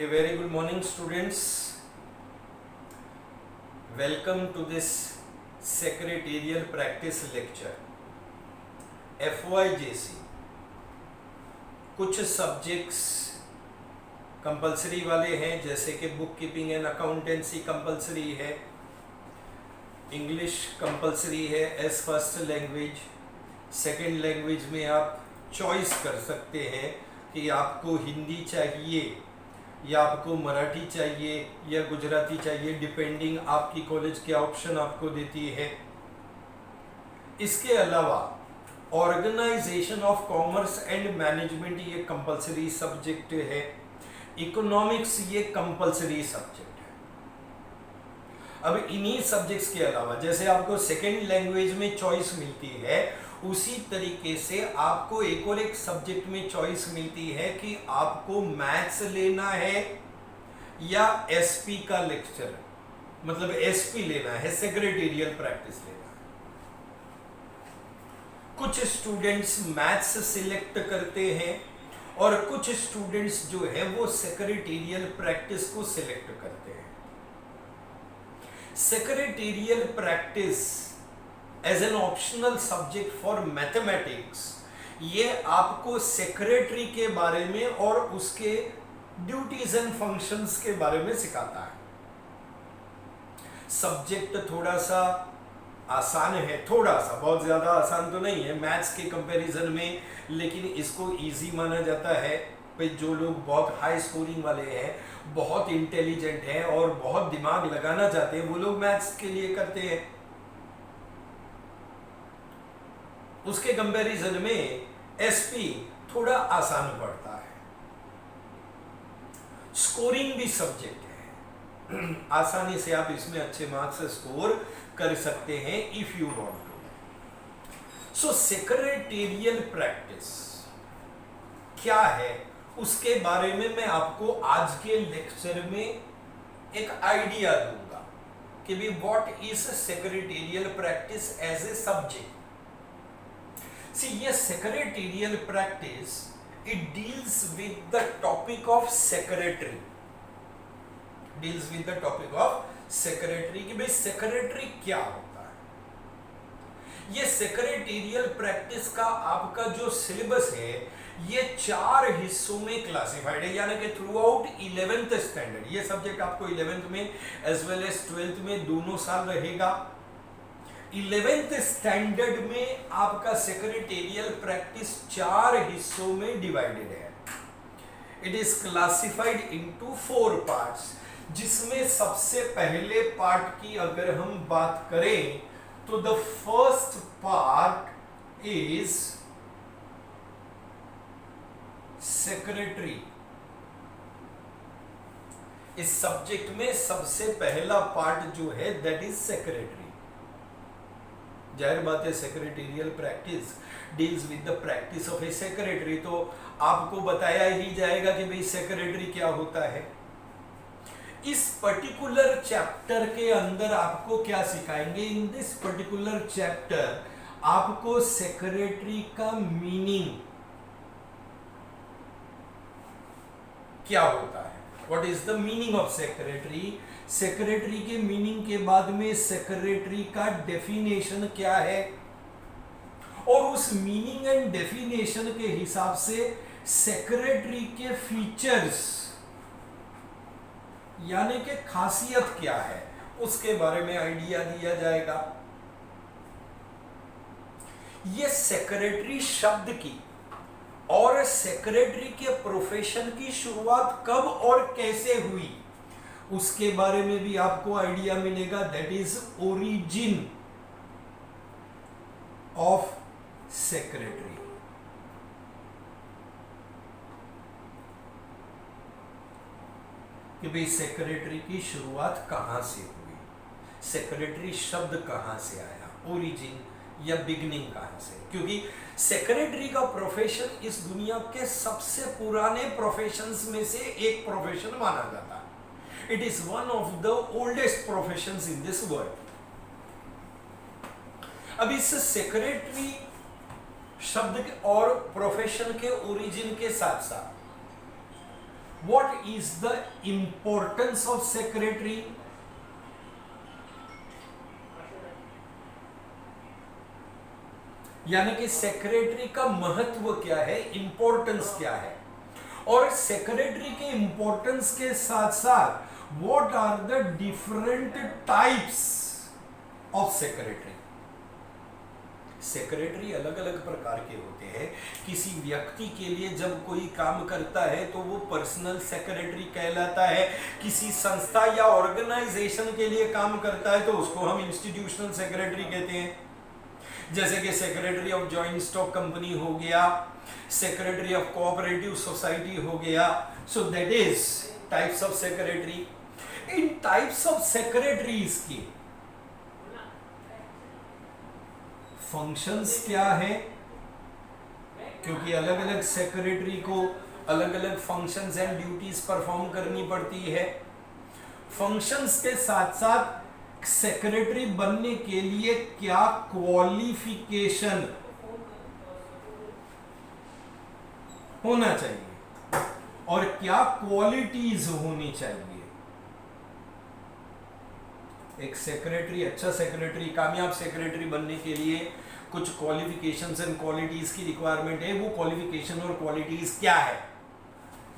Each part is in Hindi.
A very good morning, students. Welcome to this secretarial practice lecture. FYJC कुछ सब्जेक्ट्स कंपलसरी वाले हैं, जैसे कि book keeping and accountancy compulsory है, इंग्लिश कंपलसरी है as first language. Second language में आप चॉइस कर सकते हैं कि आपको हिंदी चाहिए या आपको मराठी चाहिए या गुजराती चाहिए, डिपेंडिंग आपकी कॉलेज क्या ऑप्शन आपको देती है। इसके अलावा organisation of commerce and management ये कंपलसरी सब्जेक्ट है, इकोनॉमिक्स ये कंपलसरी सब्जेक्ट है। अब इन्हीं सब्जेक्ट्स के अलावा जैसे आपको सेकेंड लैंग्वेज में चॉइस मिलती है, उसी तरीके से आपको एक और एक सब्जेक्ट में चॉइस मिलती है कि आपको मैथ्स लेना है या एसपी का लेक्चर, मतलब एसपी लेना है, सेक्रेटेरियल प्रैक्टिस लेना है। कुछ स्टूडेंट्स मैथ्स सिलेक्ट करते हैं और कुछ स्टूडेंट्स जो है वो सेक्रेटेरियल प्रैक्टिस को सिलेक्ट करते हैं। Secretarial practice as an optional subject for mathematics, ये आपको सेक्रेटरी के बारे में और उसके ड्यूटीज एंड फंक्शंस के बारे में सिखाता है। सब्जेक्ट थोड़ा सा आसान है, थोड़ा सा, बहुत ज्यादा आसान तो नहीं है मैथ्स के कंपैरिजन में, लेकिन इसको इजी माना जाता है। भाई जो लोग बहुत हाई स्कोरिंग वाले हैं, बहुत इंटेलिजेंट हैं और बहुत दिमाग लगाना चाहते हैं, वो लोग मैथ्स के लिए करते हैं। उसके कंपैरिजन में एसपी थोड़ा आसान पड़ता है। स्कोरिंग भी सब्जेक्ट है, आसानी से आप इसमें अच्छे मार्क्स स्कोर कर सकते हैं if you want to. So secretarial practice क्या है उसके बारे में मैं आपको आज के लेक्चर में एक आइडिया दूंगा कि भी what is secretarial practice as a subject. See, yes, secretarial practice, it deals with the topic of secretary. Deals with the topic of secretary कि भाई secretary क्या होता है। ये secretarial practice का आपका जो सिलेबस है, ये 4 हिस्सों में क्लासिफाइड है, यानी कि थ्रू आउट 11th स्टैंडर्ड। ये सब्जेक्ट आपको 11th में एज वेल एज 12th में दोनों साल रहेगा। 11th स्टैंडर्ड में आपका सेक्रेटेरियल प्रैक्टिस 4 हिस्सों में डिवाइडेड है। It is classified into 4 parts, जिसमें सबसे पहले पार्ट की अगर हम बात करें तो the first part is secretary. इस सब्जेक्ट में सबसे पहला पार्ट जो है दैट इज सेक्रेटरी। जाहिर बात है secretarial practice deals with the practice of a secretary, तो आपको बताया ही जाएगा कि भाई सेक्रेटरी क्या होता है। इस पर्टिकुलर चैप्टर के अंदर आपको क्या सिखाएंगे, इन दिस पर्टिकुलर चैप्टर आपको सेक्रेटरी का मीनिंग क्या होता है, what is the meaning of secretary. Secretary के मीनिंग के बाद में सेक्रेटरी का डेफिनेशन क्या है, और उस मीनिंग एंड डेफिनेशन के हिसाब से सेक्रेटरी के फीचर्स यानी कि खासियत क्या है, उसके बारे में आइडिया दिया जाएगा। ये सेक्रेटरी शब्द की और सेक्रेटरी के प्रोफेशन की शुरुआत कब और कैसे हुई, उसके बारे में भी आपको आइडिया मिलेगा। That is origin of secretary. कि भाई सेक्रेटरी की शुरुआत कहां से हुई, सेक्रेटरी शब्द कहां से आया, ओरिजिन या बिगनिंग कहां से, क्योंकि सेक्रेटरी का प्रोफेशन इस दुनिया के सबसे पुराने प्रोफेशंस में से एक प्रोफेशन माना जाता है। It is one of the oldest professions in this world. अब इस सेक्रेटरी शब्द के और प्रोफेशन के ओरिजिन के साथ साथ what is the importance of secretary? यानी कि सेक्रेटरी का महत्व क्या है, इंपॉर्टेंस क्या है, और सेक्रेटरी के इंपॉर्टेंस के साथ साथ what are the different types of secretary. Secretary अलग अलग प्रकार के होते हैं। किसी व्यक्ति के लिए जब कोई काम करता है तो वो पर्सनल सेक्रेटरी कहलाता है। किसी संस्था या ऑर्गेनाइजेशन के लिए काम करता है तो उसको हम इंस्टीट्यूशनल सेक्रेटरी कहते हैं। जैसे कि secretary of joint stock company हो गया, सेक्रेटरी ऑफ कोऑपरेटिव सोसाइटी हो गया। So that is types of secretary. In types of secretaries की फंक्शंस क्या है, क्योंकि अलग अलग सेक्रेटरी को अलग अलग फंक्शंस एंड ड्यूटीज परफॉर्म करनी पड़ती है। फंक्शंस के साथ साथ सेक्रेटरी बनने के लिए क्या क्वालिफिकेशन होना चाहिए और क्या क्वालिटीज होनी चाहिए। एक सेक्रेटरी, अच्छा सेक्रेटरी, कामयाब सेक्रेटरी बनने के लिए कुछ क्वालिफिकेशंस एंड क्वालिटीज की रिक्वायरमेंट है। वो क्वालिफिकेशन और क्वालिटीज क्या है,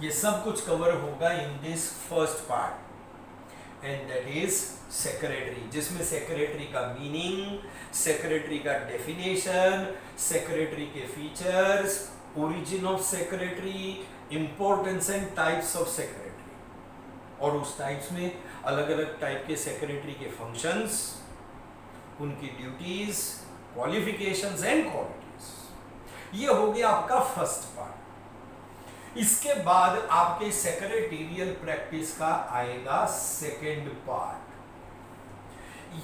ये सब कुछ कवर होगा in this first part, and that is secretary, जिसमें सेक्रेटरी का मीनिंग, सेक्रेटरी का डेफिनेशन, सेक्रेटरी के features, origin of secretary, importance and types of secretary, और उस टाइप्स में अलग अलग टाइप के सेक्रेटरी के फंक्शंस, उनकी ड्यूटीज, क्वालिफिकेशंस एंड क्वालिटीज। ये हो गया आपका फर्स्ट पार्ट। इसके बाद आपके सेक्रेटेरियल प्रैक्टिस का आएगा सेकंड पार्ट।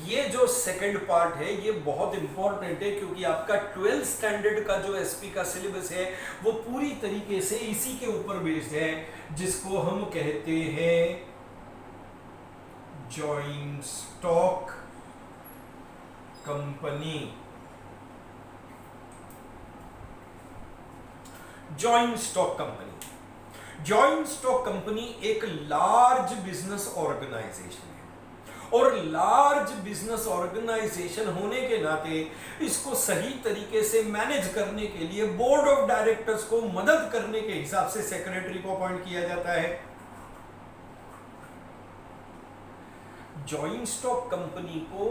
ये जो सेकंड पार्ट है ये बहुत इंपॉर्टेंट है, क्योंकि आपका 12th स्टैंडर्ड का जो एसपी का सिलेबस है वो पूरी तरीके से इसी के ऊपर बेस्ड है, जिसको हम कहते हैं joint stock company. Joint stock company, joint stock company एक लार्ज बिजनेस ऑर्गेनाइजेशन है, और लार्ज बिजनेस ऑर्गेनाइजेशन होने के नाते इसको सही तरीके से मैनेज करने के लिए बोर्ड ऑफ डायरेक्टर्स को मदद करने के हिसाब से सेक्रेटरी को अपॉइंट किया जाता है। जॉइंट स्टॉक कंपनी को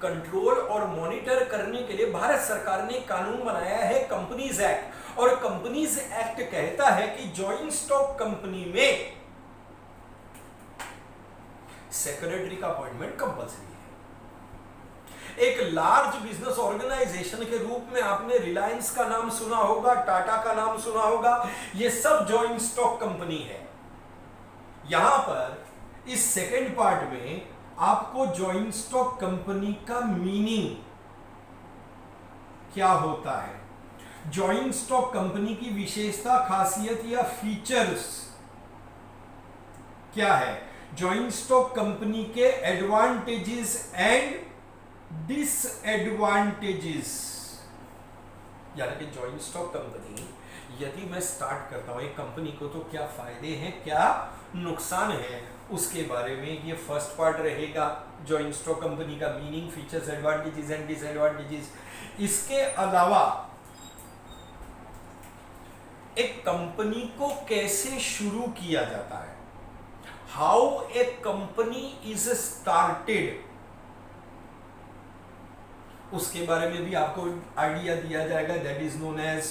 कंट्रोल और मॉनिटर करने के लिए भारत सरकार ने कानून बनाया है कंपनीज एक्ट, और कंपनीज एक्ट कहता है कि जॉइंट स्टॉक कंपनी में सेक्रेटरी का अपॉइंटमेंट कंपल्सरी है। एक लार्ज बिजनेस ऑर्गेनाइजेशन के रूप में आपने रिलायंस का नाम सुना होगा, टाटा का नाम सुना होगा, ये सब जॉइंट स्टॉक कंपनी है। यहां पर इस सेकेंड पार्ट में आपको जॉइंट स्टॉक कंपनी का मीनिंग क्या होता है, जॉइंट स्टॉक कंपनी की विशेषता, खासियत या फीचर्स क्या है, जॉइंट स्टॉक कंपनी के एडवांटेजेस एंड डिसएडवांटेजेस। यानी कि जॉइंट स्टॉक कंपनी यदि मैं स्टार्ट करता हूं एक कंपनी को तो क्या फायदे हैं, क्या नुकसान है, उसके बारे में ये फर्स्ट पार्ट रहेगा। जॉइंट स्टॉक कंपनी का meaning, features, advantages and disadvantages. इसके अलावा एक कंपनी को कैसे शुरू किया जाता है, how a company is started, उसके बारे में भी आपको आइडिया दिया जाएगा। That is known as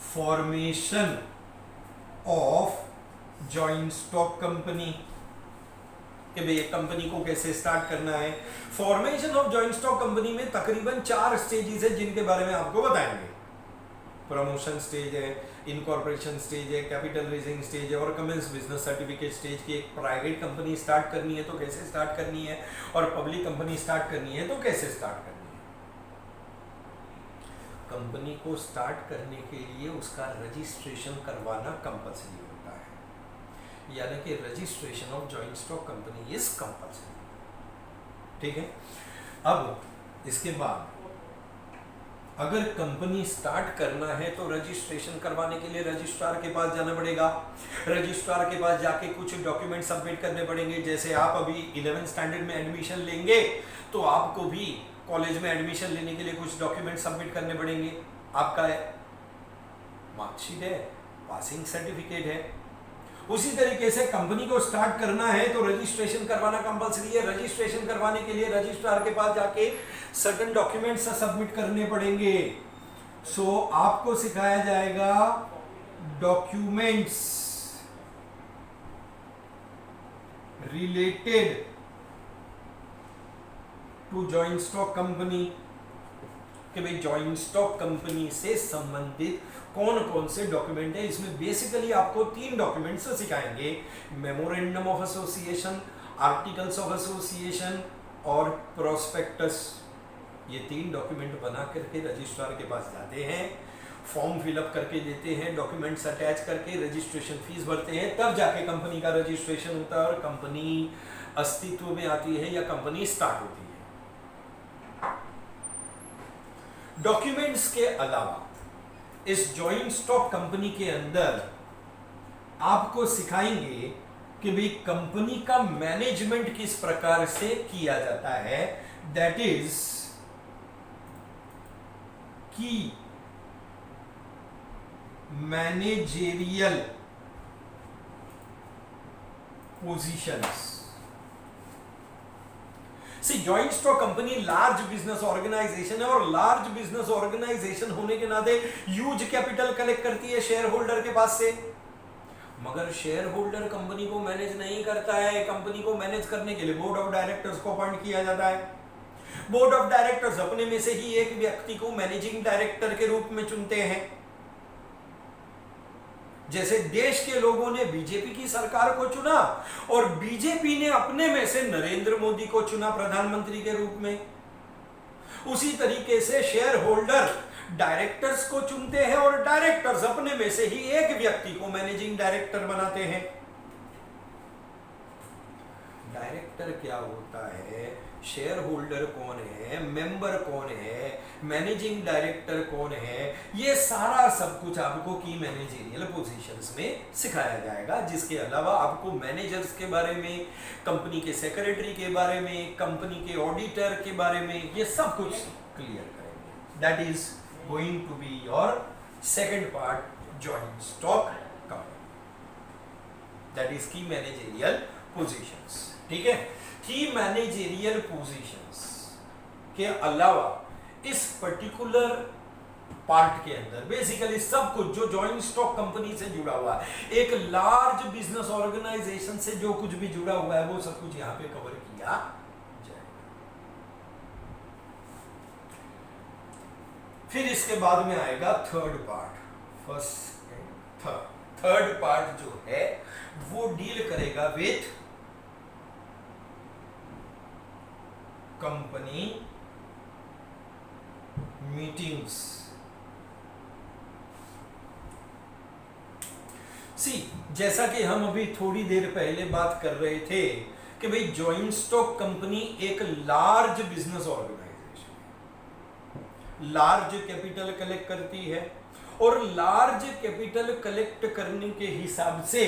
formation of joint stock company, कि भाई एक कंपनी को कैसे स्टार्ट करना है। Formation of joint stock company में तकरीबन 4 स्टेजेस है जिनके बारे में आपको बताएंगे। प्रमोशन स्टेज है, इनकॉर्पोरेशन स्टेज है, कैपिटल रेजिंग स्टेज है, और कमेंस बिजनेस सर्टिफिकेट स्टेज की एक प्राइवेट कंपनी स्टार्ट करनी है तो कैसे स्टार्ट करनी है, और पब्लिक कंपनी स्टार्ट करनी है तो कैसे स्टार्ट करनी है। कंपनी को स्टार्ट करने के लिए उसका रजिस्ट्रेशन करवाना कंपल्सरी होता है, यानी कि registration of joint stock company is compulsory. ठीक है। अब इसके बाद अगर कंपनी स्टार्ट करना है तो रजिस्ट्रेशन करवाने के लिए रजिस्ट्रार के पास जाना पड़ेगा। रजिस्ट्रार के पास जाके कुछ डॉक्यूमेंट सबमिट करने पड़ेंगे। जैसे आप अभी 11th स्टैंडर्ड में एडमिशन लेंगे तो आपको भी कॉलेज में एडमिशन लेने के लिए कुछ डॉक्यूमेंट सबमिट करने पड़ेंगे। आपका मार्कशीट है, पासिंग सर्टिफिकेट है। उसी तरीके से कंपनी को स्टार्ट करना है तो रजिस्ट्रेशन करवाना कंपलसरी है। रजिस्ट्रेशन करवाने के लिए रजिस्ट्रार के पास जाके सर्टेन डॉक्यूमेंट्स सबमिट करने पड़ेंगे। सो आपको सिखाया जाएगा documents related to joint stock company, कि भाई जॉइंट स्टॉक कंपनी से संबंधित कौन कौन से डॉक्यूमेंट है। इसमें बेसिकली आपको 3 डॉक्यूमेंट्स सिखाएंगे, memorandum of association, articles of association और प्रोस्पेक्टस। ये 3 डॉक्यूमेंट बना करके रजिस्ट्रार के पास जाते हैं, फॉर्म फिलअप करके देते हैं, डॉक्यूमेंट्स अटैच करके रजिस्ट्रेशन फीस भरते हैं, तब जाके कंपनी का रजिस्ट्रेशन होता है और कंपनी अस्तित्व में आती है या कंपनी स्टार्ट होती है। डॉक्यूमेंट्स के अलावा इस जॉइंट स्टॉक कंपनी के अंदर आपको सिखाएंगे कि भाई कंपनी का मैनेजमेंट किस प्रकार से किया जाता है, दैट इज की managerial positions. Joint stock company large business organisation है और लार्ज बिजनेस ऑर्गेनाइजेशन होने के नाते ह्यूज कैपिटल कलेक्ट करती है शेयर होल्डर के पास से। मगर शेयर होल्डर कंपनी को मैनेज नहीं करता है। कंपनी को मैनेज करने के लिए बोर्ड ऑफ डायरेक्टर्स को अपॉइंट किया जाता है। बोर्ड ऑफ डायरेक्टर्स अपने में से ही एक व्यक्ति को मैनेजिंग डायरेक्टर के रूप में चुनते हैं। जैसे देश के लोगों ने बीजेपी की सरकार को चुना और बीजेपी ने अपने में से नरेंद्र मोदी को चुना प्रधानमंत्री के रूप में, उसी तरीके से शेयर होल्डर डायरेक्टर्स को चुनते हैं और डायरेक्टर्स अपने में से ही एक व्यक्ति को मैनेजिंग डायरेक्टर बनाते हैं। डायरेक्टर क्या होता है, शेयर होल्डर कौन है, मेंबर कौन है, मैनेजिंग डायरेक्टर कौन है, ये सारा सब कुछ आपको की मैनेजरियल पोजीशंस में सिखाया जाएगा। जिसके अलावा आपको मैनेजर्स के बारे में, कंपनी के सेक्रेटरी के बारे में, कंपनी के ऑडिटर के बारे में, ये सब कुछ क्लियर करेंगे। That is going to be your second part, joint stock company, that is की मैनेजरियल पोजीशंस। ठीक है, की मैनेजरियल पोजीशंस के अलावा इस पर्टिकुलर पार्ट के अंदर बेसिकली सब कुछ जो जॉइंट स्टॉक कंपनी से जुड़ा हुआ है, एक लार्ज बिजनेस ऑर्गेनाइजेशन से जो कुछ भी जुड़ा हुआ है, वो सब कुछ यहां पे कवर किया जाएगा। फिर इसके बाद में आएगा third part. First and third part जो है वो डील करेगा विथ कंपनी मीटिंग्स। जैसा कि हम अभी थोड़ी देर पहले बात कर रहे थे कि भाई जॉइंट स्टॉक कंपनी एक लार्ज बिजनेस ऑर्गेनाइजेशन है, लार्ज कैपिटल कलेक्ट करती है और लार्ज कैपिटल कलेक्ट करने के हिसाब से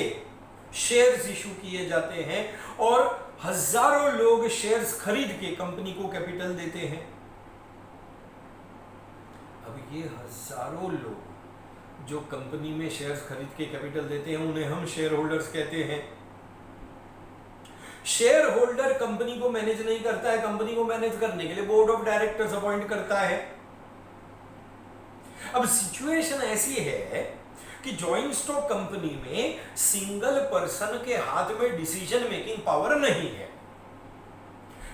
शेयर्स इशू किए जाते हैं और हजारों लोग शेयर्स खरीद के कंपनी को कैपिटल देते हैं। अब ये हजारों लोग जो कंपनी में शेयर्स खरीद के कैपिटल देते हैं उन्हें हम शेयर होल्डर्स कहते हैं। शेयर होल्डर कंपनी को मैनेज नहीं करता है, कंपनी को मैनेज करने के लिए बोर्ड ऑफ डायरेक्टर्स अपॉइंट करता है। अब सिचुएशन ऐसी है कि जॉइंट स्टॉक कंपनी में सिंगल पर्सन के हाथ में डिसीजन मेकिंग पावर नहीं है।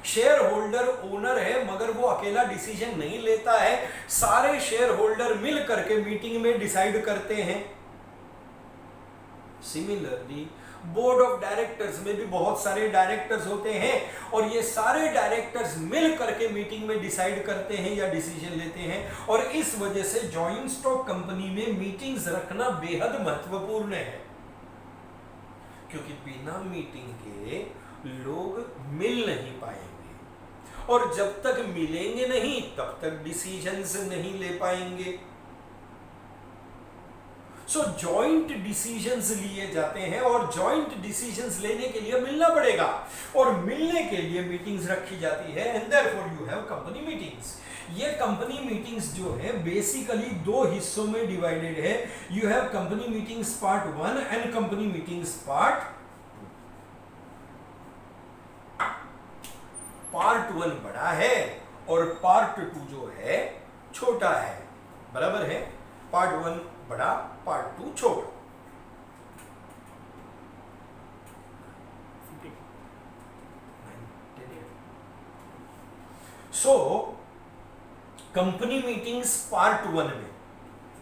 शेयर होल्डर ओनर है मगर वो अकेला डिसीजन नहीं लेता है, सारे शेयर होल्डर मिल करके मीटिंग में डिसाइड करते हैं। सिमिलरली बोर्ड ऑफ डायरेक्टर्स में भी बहुत सारे डायरेक्टर्स होते हैं और ये सारे डायरेक्टर्स मिल करके मीटिंग में डिसाइड करते हैं या डिसीजन लेते हैं। और इस वजह से जॉइंट स्टॉक कंपनी में मीटिंग्स रखना बेहद महत्वपूर्ण है, क्योंकि बिना मीटिंग के लोग मिल नहीं पाएंगे। और जब तक मिलेंगे नहीं तब तक डिसीजंस नहीं ले पाएंगे। सो जॉइंट डिसीजंस लिए जाते हैं और जॉइंट डिसीजंस लेने के लिए मिलना पड़ेगा और मिलने के लिए मीटिंग्स रखी जाती है and therefore you have company meetings. ये कंपनी मीटिंग्स जो है बेसिकली दो हिस्सों में डिवाइडेड है। You have company meetings part 1 and company meetings part 2। Part 1 बड़ा है और पार्ट 2 जो है छोटा है, बराबर है। पार्ट 1 बड़ा, पार्ट 2 छोटा। सो कंपनी मीटिंग्स पार्ट 1 में,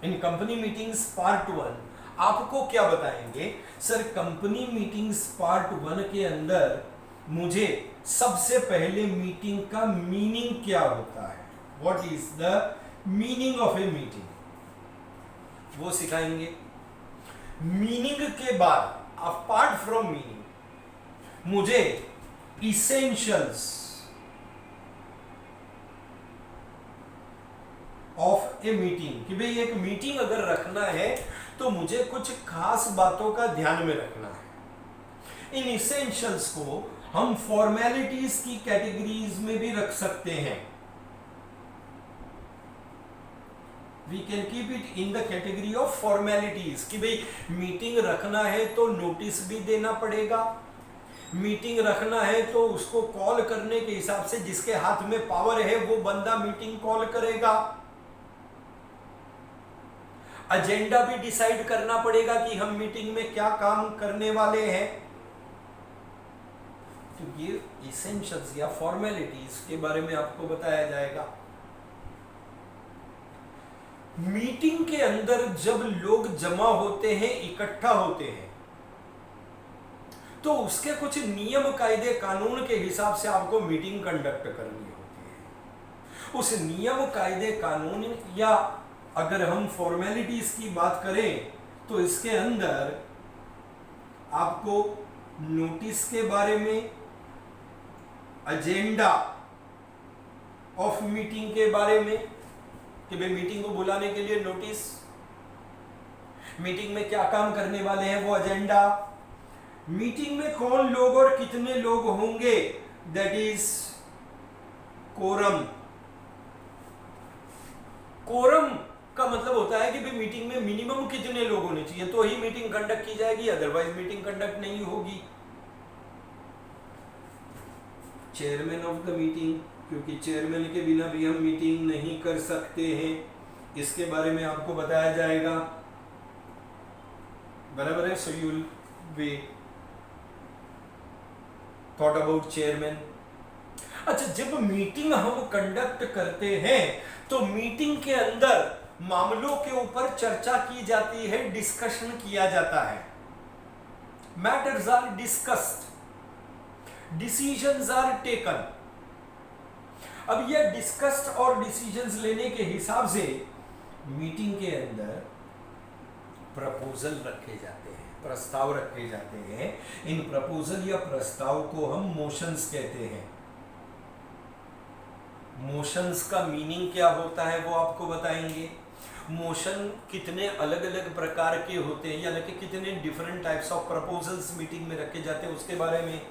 इन कंपनी मीटिंग्स पार्ट 1 आपको क्या बताएंगे? सर कंपनी मीटिंग्स पार्ट 1 के अंदर मुझे सबसे पहले मीटिंग का मीनिंग क्या होता है, what is the meaning of a meeting, वो सिखाएंगे। मीनिंग के बाद अपार्ट फ्रॉम मीनिंग मुझे इसेंशियल्स ऑफ ए मीटिंग, कि भाई एक मीटिंग अगर रखना है तो मुझे कुछ खास बातों का ध्यान में रखना है। इन इसेंशियल्स को हम फॉर्मेलिटीज की कैटेगरीज में भी रख सकते हैं। We can keep it in the category of formalities, कि भाई मीटिंग रखना है तो नोटिस भी देना पड़ेगा, मीटिंग रखना है तो उसको कॉल करने के हिसाब से जिसके हाथ में पावर है वो बंदा मीटिंग कॉल करेगा, एजेंडा भी डिसाइड करना पड़ेगा कि हम मीटिंग में क्या काम करने वाले हैं। तो ये इसेंशियल्स या फॉर्मेलिटीज के बारे में आपको बताया जाएगा। मीटिंग के अंदर जब लोग जमा होते हैं, इकट्ठा होते हैं, तो उसके कुछ नियम कायदे कानून के हिसाब से आपको मीटिंग कंडक्ट करनी होती है। उस नियम कायदे कानून या अगर हम फॉर्मेलिटीज की बात करें तो इसके अंदर आपको नोटिस के बारे में, एजेंडा ऑफ मीटिंग के बारे में, कि भाई मीटिंग को बुलाने के लिए नोटिस, मीटिंग में क्या काम करने वाले हैं वो एजेंडा, मीटिंग में कौन लोग और कितने लोग होंगे, दैट इज कोरम। कोरम का मतलब होता है कि भाई मीटिंग में मिनिमम कितने लोग होने चाहिए तो ही मीटिंग कंडक्ट की जाएगी, अदरवाइज मीटिंग कंडक्ट नहीं होगी। चेयरमैन ऑफ द मीटिंग, क्योंकि चेयरमैन के बिना भी हम मीटिंग नहीं कर सकते हैं, इसके बारे में आपको बताया जाएगा, बराबर है। So you will be thought about chairman. अच्छा, जब मीटिंग हम कंडक्ट करते हैं तो मीटिंग के अंदर मामलों के ऊपर चर्चा की जाती है, डिस्कशन किया जाता है, matters are discussed, decisions are taken. अब यह डिस्कस्ड और डिसीजंस लेने के हिसाब से मीटिंग के अंदर प्रपोजल रखे जाते हैं, प्रस्ताव रखे जाते हैं। इन प्रपोजल या प्रस्ताव को हम मोशंस कहते हैं। मोशंस का मीनिंग क्या होता है वो आपको बताएंगे। मोशन कितने अलग अलग प्रकार के होते हैं, यानी कि कितने different types of proposals meeting में रखे जाते हैं उसके बारे में।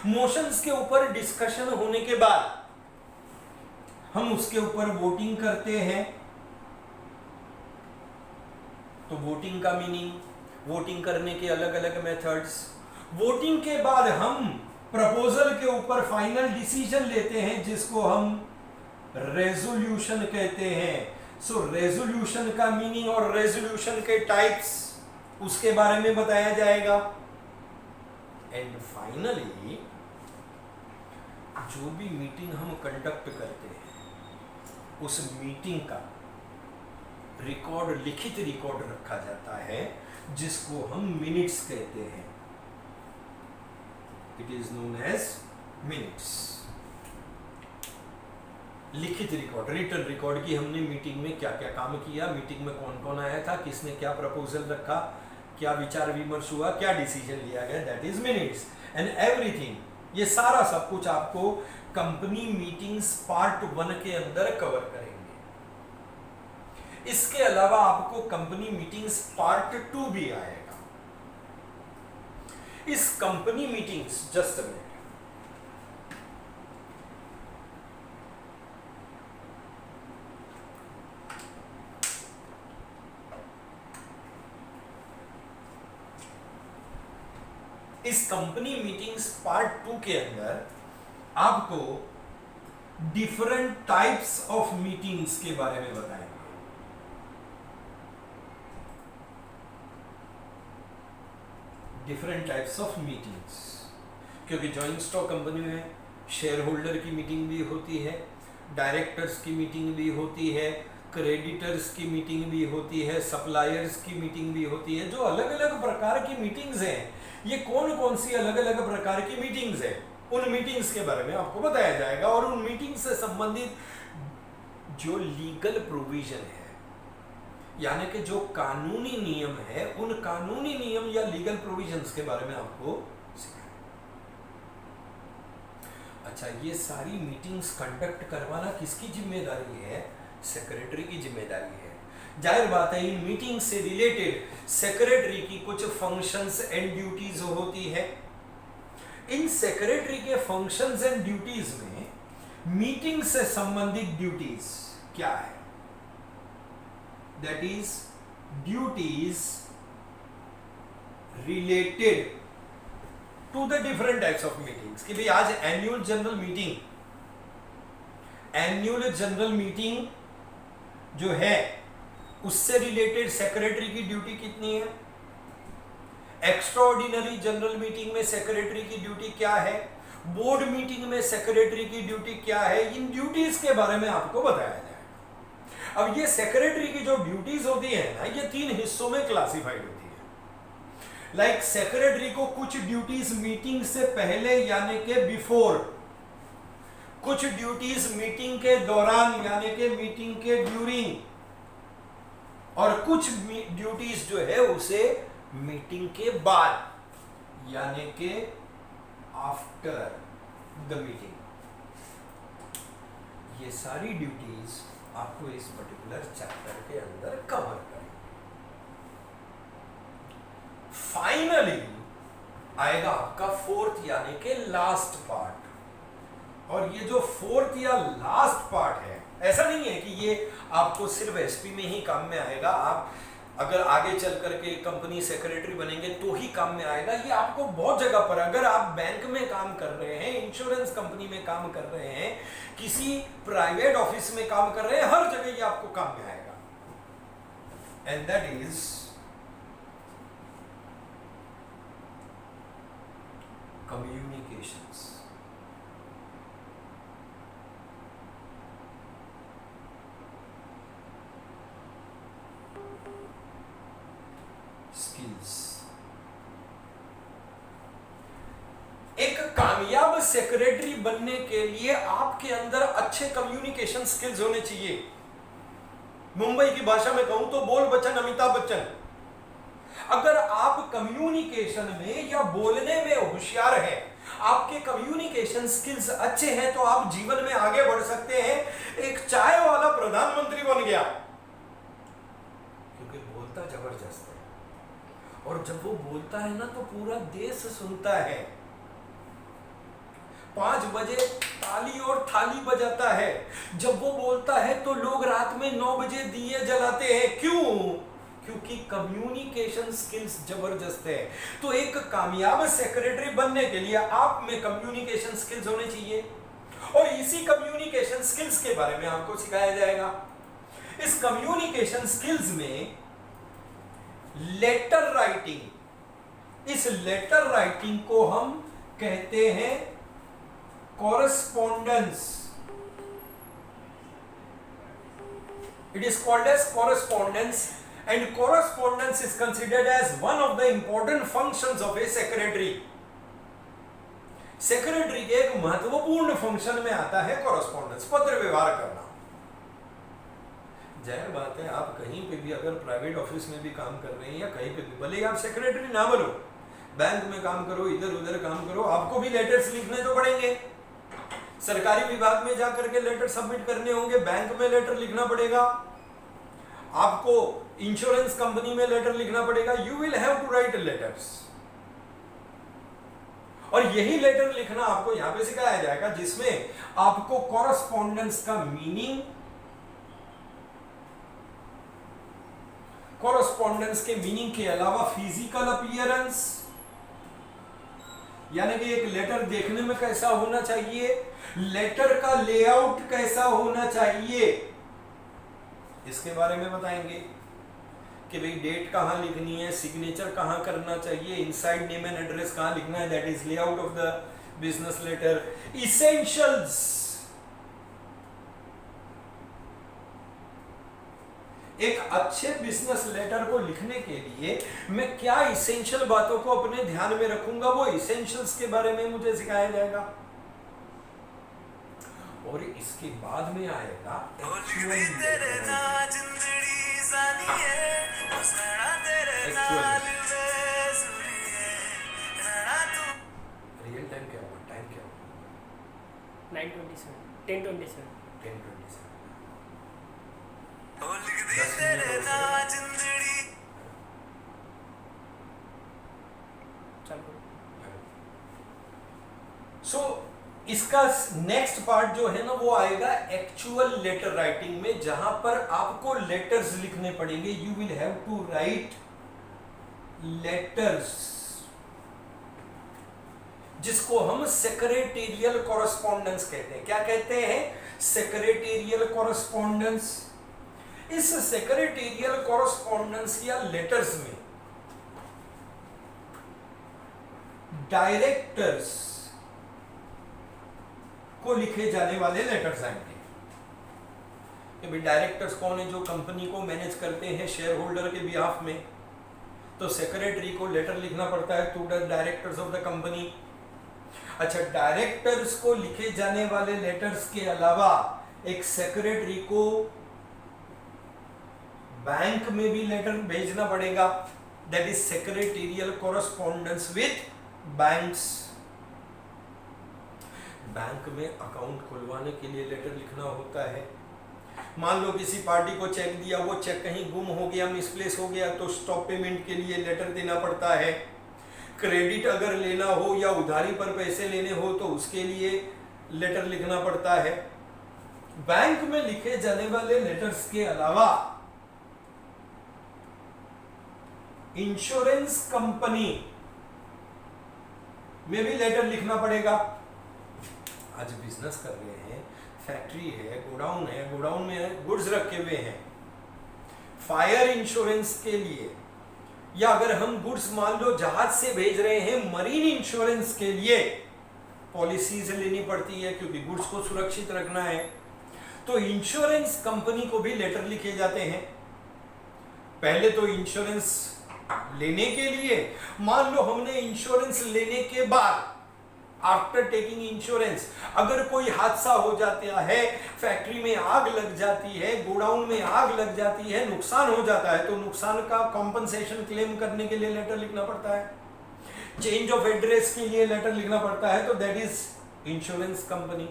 मोशंस के ऊपर डिस्कशन होने के बाद हम उसके ऊपर वोटिंग करते हैं। तो वोटिंग का मीनिंग, वोटिंग करने के अलग अलग मेथड्स। वोटिंग के बाद हम प्रपोजल के ऊपर फाइनल डिसीजन लेते हैं जिसको हम रेजोल्यूशन कहते हैं। सो रेजोल्यूशन का मीनिंग और रेजोल्यूशन के टाइप्स उसके बारे में बताया जाएगा। एंड फाइनली जो भी मीटिंग हम कंडक्ट करते हैं उस मीटिंग का रिकॉर्ड, लिखित रिकॉर्ड रखा जाता है जिसको हम मिनट्स कहते हैं। It is known as minutes. लिखित रिकॉर्ड, रिटन रिकॉर्ड की हमने मीटिंग में क्या क्या काम किया, मीटिंग में कौन कौन आया था, किसने क्या प्रपोजल रखा, क्या विचार विमर्श हुआ, क्या डिसीजन लिया गया, that is minutes. And everything ये सारा सब कुछ आपको कंपनी मीटिंग्स पार्ट 1 के अंदर कवर करेंगे। इसके अलावा आपको कंपनी मीटिंग्स पार्ट 2 भी आएगा। इस company meetings, just a minute, इस कंपनी मीटिंग्स पार्ट 2 के अंदर आपको डिफरेंट टाइप्स ऑफ मीटिंग्स के बारे में बताएंगे। डिफरेंट टाइप्स ऑफ मीटिंग्स, क्योंकि जॉइंट स्टॉक कंपनी में शेयर होल्डर की मीटिंग भी होती है, डायरेक्टर्स की मीटिंग भी होती है, क्रेडिटर्स की मीटिंग भी होती है, सप्लायर्स की मीटिंग भी होती है। जो अलग अलग प्रकार की मीटिंग्स हैं, ये कौन कौन सी अलग अलग प्रकार की मीटिंग्स हैं, उन मीटिंग्स के बारे में आपको बताया जाएगा। और उन मीटिंग्स से संबंधित जो लीगल प्रोविजन है, यानी कि जो कानूनी नियम है, उन कानूनी नियम या लीगल प्रोविजंस के बारे में आपको सिखाएंगे। अच्छा, ये सारी मीटिंग्स कंडक्ट करवाना किसकी जिम्मेदारी है? सेक्रेटरी की जिम्मेदारी है। जाहिर बात है, इन मीटिंग से रिलेटेड सेक्रेटरी की कुछ फंक्शंस एंड ड्यूटीज होती है। इन सेक्रेटरी के फंक्शंस एंड ड्यूटीज में मीटिंग से संबंधित ड्यूटीज क्या है? That is duties related to the different types of meetings. कि भाई आज एनुअल जनरल मीटिंग जो है, उससे रिलेटेड सेक्रेटरी की ड्यूटी कितनी है? एक्स्ट्राऑर्डिनरी जनरल मीटिंग में सेक्रेटरी की ड्यूटी क्या है? बोर्ड मीटिंग में सेक्रेटरी की ड्यूटी क्या है? इन ड्यूटीज के बारे में आपको बताया जाएगा। अब ये सेक्रेटरी की जो ड्यूटीज होती है ना, ये 3 हिस्सों में क्लासिफाइड होती है। लाइक सेक्रेटरी को कुछ ड्यूटीज मीटिंग से पहले यानी कि बिफोर, कुछ ड्यूटीज मीटिंग के दौरान यानी कि मीटिंग के ड्यूरिंग, और कुछ ड्यूटीज जो है उसे मीटिंग के बाद यानी कि आफ्टर द मीटिंग। ये सारी ड्यूटीज आपको इस पर्टिकुलर चैप्टर के अंदर कवर करेंगे। फाइनली आएगा आपका 4th यानी कि लास्ट पार्ट। और ये जो 4th या लास्ट पार्ट है, ऐसा नहीं है कि ये आपको सिर्फ एसपी में ही काम में आएगा। आप अगर आगे चल करके कंपनी सेक्रेटरी बनेंगे तो ही काम में आएगा। ये आपको बहुत जगह पर, अगर आप बैंक में काम कर रहे हैं, इंश्योरेंस कंपनी में काम कर रहे हैं, किसी प्राइवेट ऑफिस में काम कर रहे हैं, हर जगह ये आपको काम में आएगा। And that is communications. Skills. एक कामयाब सेक्रेटरी बनने के लिए आपके अंदर अच्छे कम्युनिकेशन स्किल्स होने चाहिए। मुंबई की भाषा में कहूं तो बोल बच्चन अमिताभ बच्चन। अगर आप कम्युनिकेशन में या बोलने में होशियार हैं, आपके कम्युनिकेशन स्किल्स अच्छे हैं, तो आप जीवन में आगे बढ़ सकते हैं। एक चाय वाला प्रधानमंत्री बन गया क्योंकि बोलता जबरदस्त है, और जब वो बोलता है ना तो पूरा देश सुनता है। 5 बजे ताली और थाली बजाता है। जब वो बोलता है तो लोग रात में 9 बजे दिए जलाते हैं। क्यों? क्योंकि कम्युनिकेशन स्किल्स जबरदस्त है। तो एक कामयाब सेक्रेटरी बनने के लिए आप में कम्युनिकेशन स्किल्स होने चाहिए, और इसी कम्युनिकेशन स्किल्स के बारे में आपको सिखाया जाएगा। इस कम्युनिकेशन स्किल्स में लेटर राइटिंग, इस लेटर राइटिंग को हम कहते हैं correspondence. It is called as correspondence, and correspondence is considered as one of the important functions of a secretary. Secretary के एक महत्वपूर्ण फंक्शन में आता है कॉरेस्पॉन्डेंस, पत्र व्यवहार करना। जाहिर बात है, आप कहीं पे भी अगर प्राइवेट ऑफिस में भी काम कर रहे हैं या कहीं पे भी, भले ही आप सेक्रेटरी ना बनो, बैंक में काम करो, इधर उधर काम करो, आपको भी लेटर्स लिखने तो पड़ेंगे। सरकारी विभाग में जाकर के लेटर सबमिट करने होंगे, बैंक में लेटर लिखना पड़ेगा, आपको इंश्योरेंस कंपनी में लेटर लिखना पड़ेगा। You will have to write letters, और यही लेटर लिखना आपको यहां पे सिखाया जाएगा, जिसमें आपको कॉरस्पॉन्डेंस का मीनिंग, कॉरस्पॉन्डेंस के मीनिंग के अलावा फिजिकल अपीयरेंस, यानी कि एक लेटर देखने में कैसा होना चाहिए, लेटर का लेआउट कैसा होना चाहिए, इसके बारे में बताएंगे कि भाई डेट कहां लिखनी है, सिग्नेचर कहां करना चाहिए, इनसाइड नेम एंड एड्रेस कहां लिखना है, that is layout of the business letter. Essentials, एक अच्छे बिजनेस लेटर को लिखने के लिए मैं क्या इसेंशियल बातों को अपने ध्यान में रखूंगा, वो इसेंशियल्स के बारे में मुझे सिखाया जाएगा। और इसके बाद में आएगा रियल टाइम क्या होगा, टाइम क्या होगा, 9:27 10:27 10:27। सो इसका नेक्स्ट पार्ट जो है ना वो आएगा एक्चुअल लेटर राइटिंग में, जहां पर आपको लेटर्स लिखने पड़ेंगे। You will have to write letters, जिसको हम सेक्रेटेरियल कॉरेस्पॉन्डेंस कहते हैं। क्या कहते हैं? Secretarial correspondence. इस सेक्रेटेरियल कॉरेस्पॉन्डेंस या लेटर्स में डायरेक्टर्स को लिखे जाने वाले लेटर्स आएंगे कि भाई डायरेक्टर्स कौन है, जो कंपनी को मैनेज करते हैं शेयर होल्डर के बिहाफ में, तो सेक्रेटरी को लेटर लिखना पड़ता है to the directors of the company. अच्छा, डायरेक्टर्स को लिखे जाने वाले लेटर्स के अलावा एक सेक्रेटरी को बैंक में भी लेटर भेजना पड़ेगा, that is secretarial correspondence with banks. Bank में अकाउंट खुलवाने के लिए लेटर लिखना होता है। मान लो किसी पार्टी को चेक दिया, वो चेक कहीं गुम हो गया, मिसप्लेस हो गया, तो स्टॉप पेमेंट के लिए लेटर देना पड़ता है। क्रेडिट अगर लेना हो या उधारी पर पैसे लेने हो तो उसके लिए लेटर लिखना पड़ता है। बैंक में लिखे जाने वाले लेटर्स के अलावा इंश्योरेंस कंपनी में भी लेटर लिखना पड़ेगा। आज बिजनेस कर रहे हैं, फैक्ट्री है, गोडाउन है, गोडाउन में गुड्स रखे हुए हैं, फायर इंश्योरेंस के लिए, या अगर हम गुड्स मान लो जहाज से भेज रहे हैं, मरीन इंश्योरेंस के लिए पॉलिसीज लेनी पड़ती है क्योंकि गुड्स को सुरक्षित रखना है। तो इंश्योरेंस कंपनी को भी लेटर लिखे जाते हैं। पहले तो इंश्योरेंस लेने के लिए, मान लो हमने इंश्योरेंस लेने के बाद, आफ्टर टेकिंग इंश्योरेंस, अगर कोई हादसा हो जाता है, फैक्ट्री में आग लग जाती है, गोडाउन में आग लग जाती है, नुकसान हो जाता है, तो नुकसान का कॉम्पनसेशन क्लेम करने के लिए लेटर लिखना पड़ता है। चेंज ऑफ एड्रेस के लिए लेटर लिखना पड़ता है, तो दैट इज इंश्योरेंस कंपनी।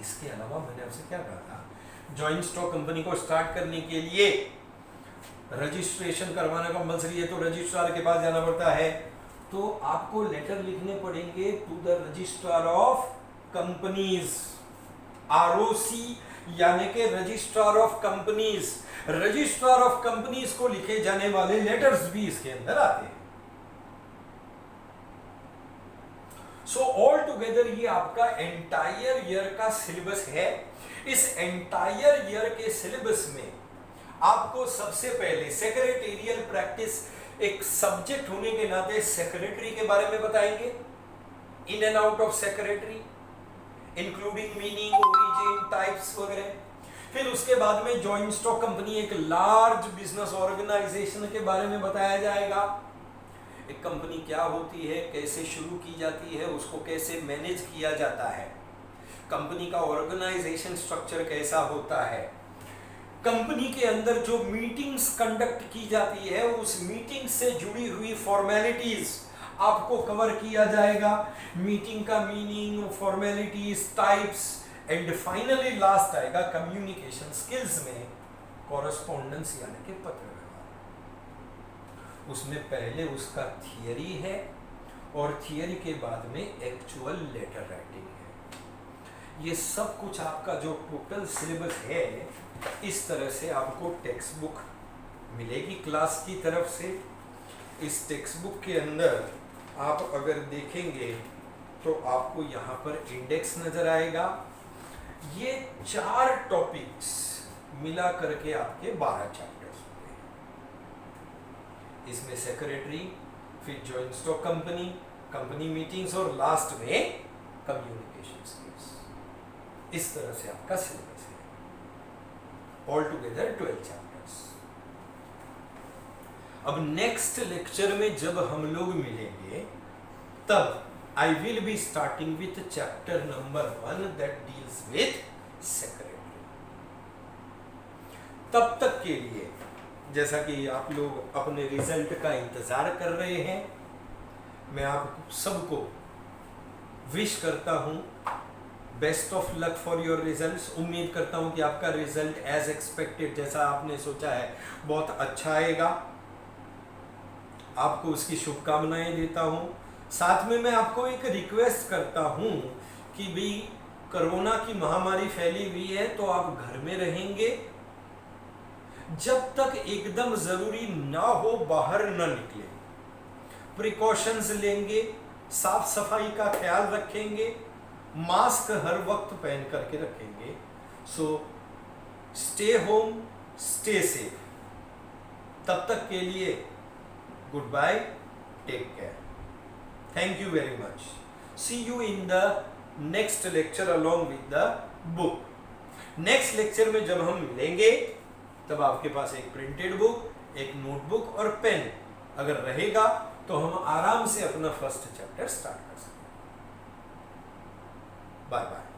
इसके अलावा मैंने आपसे क्या कहा था, जॉइंट स्टॉक कंपनी को स्टार्ट करने के लिए रजिस्ट्रेशन करवाना कंपलसरी है, तो रजिस्ट्रार के पास जाना पड़ता है। तो आपको लेटर लिखने पड़ेंगे to the registrar of companies, ROC, यानी कि registrar of companies. Registrar of companies को लिखे जाने वाले लेटर्स भी इसके अंदर आते हैं। सो ऑल टुगेदर ये आपका एंटायर ईयर का सिलेबस है। इस एंटायर ईयर के सिलेबस में आपको सबसे पहले सेक्रेटेरियल प्रैक्टिस एक सब्जेक्ट होने के नाते सेक्रेटरी के बारे में बताएंगे, in and out of secretary, including meaning, origin, types वगैरह। फिर उसके बाद में जॉइंट स्टॉक कंपनी एक लार्ज बिजनेस ऑर्गेनाइजेशन के बारे में बताया जाएगा। एक कंपनी क्या होती है, कैसे शुरू की जाती है, उसको कैसे मैनेज किया जाता है, कंपनी का ऑर्गेनाइजेशन स्ट्रक्चर कैसा होता है, कंपनी के अंदर जो मीटिंग्स कंडक्ट की जाती है उस मीटिंग से जुड़ी हुई फॉर्मेलिटीज आपको कवर किया जाएगा, मीटिंग का meaning, formalities, types, and finally last आएगा कम्युनिकेशन स्किल्स में कॉरेस्पॉन्डेंस यानी कि पत्र व्यवहार। उसमें पहले उसका थियरी है और थियरी के बाद में एक्चुअल लेटर राइटिंग है। ये सब कुछ आपका जो टोटल सिलेबस है, इस तरह से आपको टेक्स्ट बुक मिलेगी क्लास की तरफ से। इस टेक्स्ट बुक के अंदर आप अगर देखेंगे तो आपको यहाँ पर इंडेक्स नजर आएगा। ये 4 टॉपिक्स मिला करके आपके 12 चैप्टर्स होते हैं। इसमें सेक्रेटरी, फिर joint stock company, company meetings और लास्ट में कम्युनिकेशन स्किल्स। इस तरह से आपका सिलेबस है। All together 12 chapters. अब नेक्स्ट लेक्चर में जब हम लोग मिलेंगे तब I will be starting with chapter number 1 that deals with secretary। तब तक के लिए जैसा कि आप लोग अपने रिजल्ट का इंतजार कर रहे हैं, मैं आप सबको विश करता हूं best of luck for your results. उम्मीद करता हूं कि आपका रिजल्ट एज एक्सपेक्टेड, जैसा आपने सोचा है, बहुत अच्छा आएगा। आपको उसकी शुभकामनाएं देता हूं। साथ में मैं आपको एक रिक्वेस्ट करता हूं कि भाई कोरोना की महामारी फैली हुई है तो आप घर में रहेंगे, जब तक एकदम जरूरी ना हो बाहर न निकले, प्रिकॉशंस लेंगे, साफ सफाई का ख्याल रखेंगे, मास्क हर वक्त पहन करके रखेंगे। So stay home, stay safe. तब तक के लिए good bye, take care, thank you very much, see you in the next lecture along with the book। Next lecture में जब हम मिलेंगे तब आपके पास एक प्रिंटेड बुक, एक नोटबुक और पेन अगर रहेगा तो हम आराम से अपना फर्स्ट चैप्टर स्टार्ट कर सकते हैं। Bye bye.